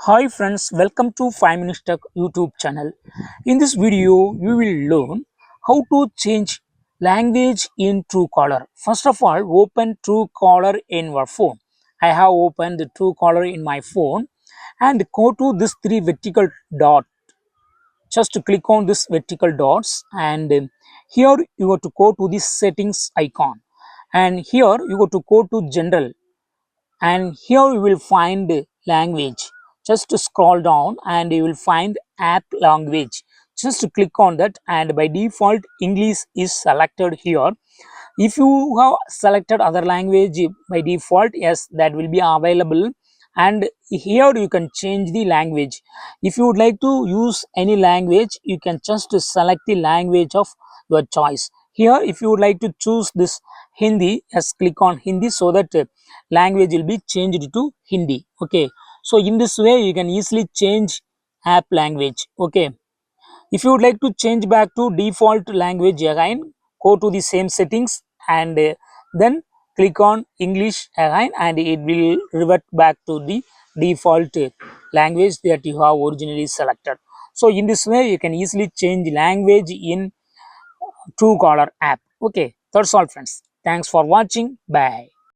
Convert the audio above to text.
Hi friends, welcome to 5 Minutes Tech YouTube channel. In this video, we will learn how to change language in Truecaller. First of all, open Truecaller in your phone. I have opened the Truecaller in my phone and go to this three vertical dot. Just click on this vertical dots and here you go to go to the settings icon and here you go to go to general and here you will find language. Just scroll down and you will find app language. Just click on that and by default English is selected here. If you have selected other language by default, yes, that will be available, and here you can change the language. If you would like to use any language, you can just select the language of your choice. Here if you would like to choose this Hindi, yes, click on Hindi so that language will be changed to Hindi. Okay, so in this way you can easily change app language. Okay, if you would like to change back to default language again, go to the same settings and then click on English again and it will revert back to the default language that you have originally selected. So in this way you can easily change language in Truecaller app. Okay, that's all friends. Thanks for watching. Bye.